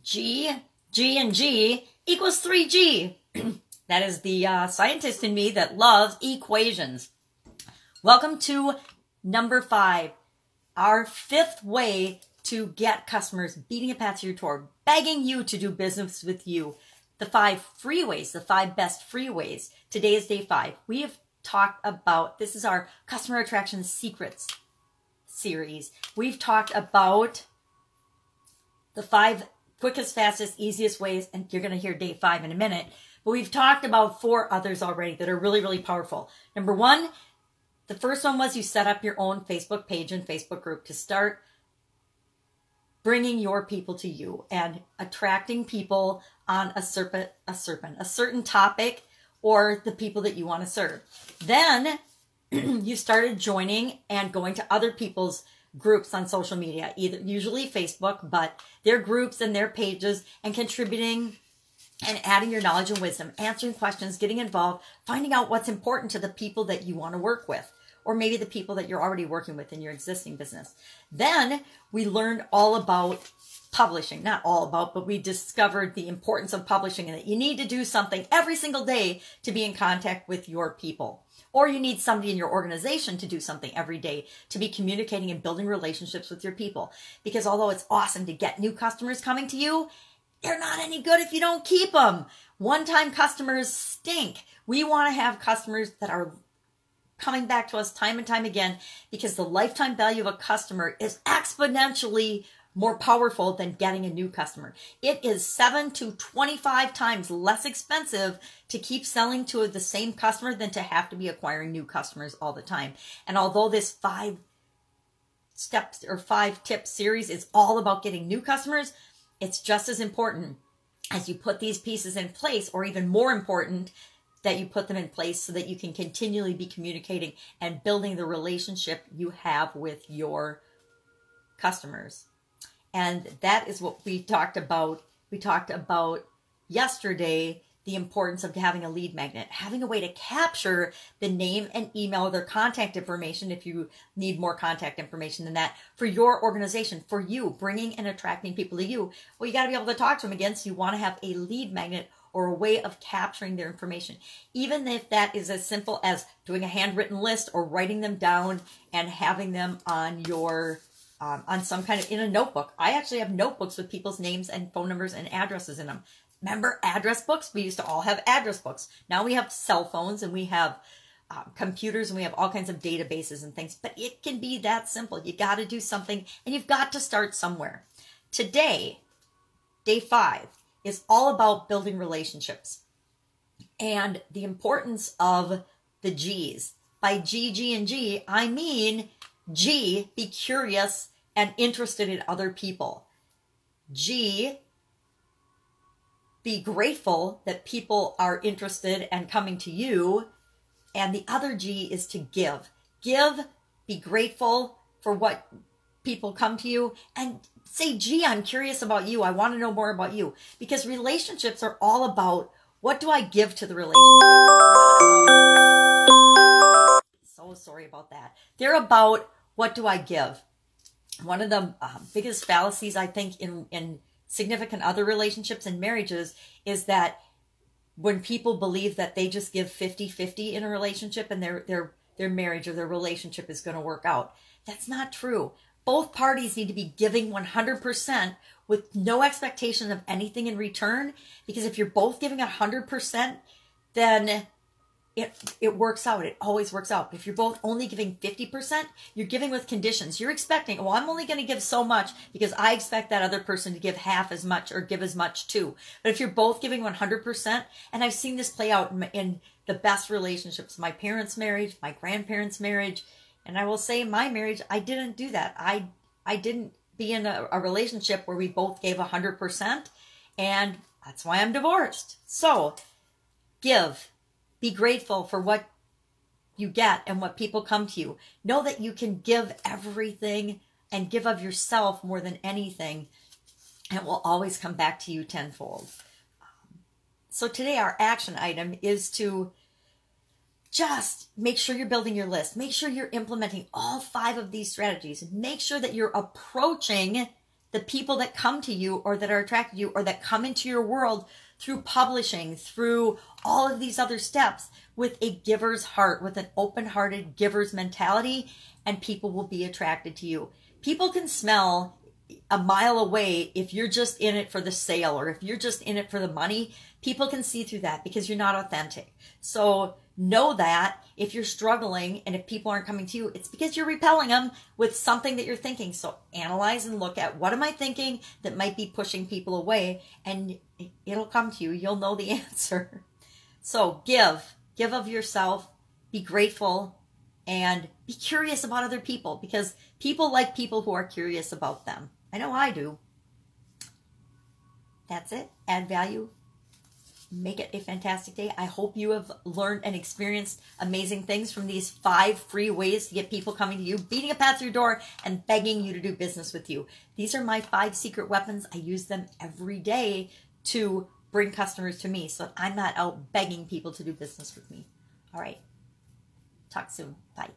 G, and G equals 3G. That is the scientist in me that loves equations. Welcome to number 5, our 5th way to get customers, beating a path to your door, begging you to do business with you. The 5 free ways, the 5 best free ways. Today is day 5. We have talked about, this is our customer attraction secrets series. We've talked about the 5 quickest, fastest, easiest ways, and you're going to hear day 5 in a minute. But we've talked about 4 others already that are really, really powerful. Number 1, the first one was you set up your own Facebook page and Facebook group to start bringing your people to you and attracting people on a certain topic or the people that you want to serve. Then you started joining and going to other people's groups on social media, usually Facebook, but their groups and their pages, and contributing and adding your knowledge and wisdom, answering questions, getting involved, finding out what's important to the people that you want to work with, or maybe the people that you're already working with in your existing business. Then we learned all about publishing, not all about, but we discovered the importance of publishing and that you need to do something every single day to be in contact with your people. Or you need somebody in your organization to do something every day to be communicating and building relationships with your people. Because although it's awesome to get new customers coming to you, they're not any good if you don't keep them. One-time customers stink. We want to have customers that are coming back to us time and time again, because the lifetime value of a customer is exponentially more powerful than getting a new customer. It is 7 to 25 times less expensive to keep selling to the same customer than to have to be acquiring new customers all the time. And although this 5 steps or 5 tips series is all about getting new customers, it's just as important as you put these pieces in place, or even more important, that you put them in place so that you can continually be communicating and building the relationship you have with your customers. And that is what we talked about. We talked about yesterday, the importance of having a lead magnet, having a way to capture the name and email or their contact information if you need more contact information than that for your organization, for you, bringing and attracting people to you. Well, you got to be able to talk to them again, so you want to have a lead magnet or a way of capturing their information. Even if that is as simple as doing a handwritten list or writing them down and having them on your on some kind of, in a notebook. I actually have notebooks with people's names and phone numbers and addresses in them. Remember address books? We used to all have address books. Now we have cell phones and we have computers and we have all kinds of databases and things. But it can be that simple. You got to do something and you've got to start somewhere. Today, day 5, is all about building relationships and the importance of the G's. By G, G, and G, I mean G, be curious and interested in other people. G, be grateful that people are interested and coming to you. And the other G is to give. Give, be grateful for what people come to you, and say, gee, I'm curious about you. I want to know more about you. Because relationships are all about, what do I give to the relationship? So sorry about that. They're about, what do I give? One of the biggest fallacies, I think, in significant other relationships and marriages is that when people believe that they just give 50-50 in a relationship and their marriage or their relationship is going to work out. That's not true. Both parties need to be giving 100% with no expectation of anything in return. Because if you're both giving 100%, then it works out. It always works out. But if you're both only giving 50%, you're giving with conditions. You're expecting, well, I'm only going to give so much because I expect that other person to give half as much or give as much too. But if you're both giving 100%, and I've seen this play out in the best relationships, my parents' marriage, my grandparents' marriage, and I will say in my marriage, I didn't do that. I didn't be in a relationship where we both gave 100%, and that's why I'm divorced. So give. Be grateful for what you get and what people come to you. Know that you can give everything and give of yourself more than anything, and it will always come back to you tenfold. So today our action item is to just make sure you're building your list. Make sure you're implementing all 5 of these strategies. Make sure that you're approaching the people that come to you or that are attracted to you or that come into your world through publishing, through all of these other steps with a giver's heart, with an open-hearted giver's mentality, and people will be attracted to you. People can smell a mile away if you're just in it for the sale or if you're just in it for the money. People can see through that because you're not authentic. So know that if you're struggling and if people aren't coming to you, it's because you're repelling them with something that you're thinking. So analyze and look at, what am I thinking that might be pushing people away, and it'll come to you. You'll know the answer. So give of yourself, be grateful, and be curious about other people, because people like people who are curious about them. I know I do. That's it. Add value. Make it a fantastic day. I hope you have learned and experienced amazing things from these 5 free ways to get people coming to you, beating a path through your door, and begging you to do business with you. These are my 5 secret weapons. I use them every day to bring customers to me, so I'm not out begging people to do business with me. All right. Talk soon. Bye.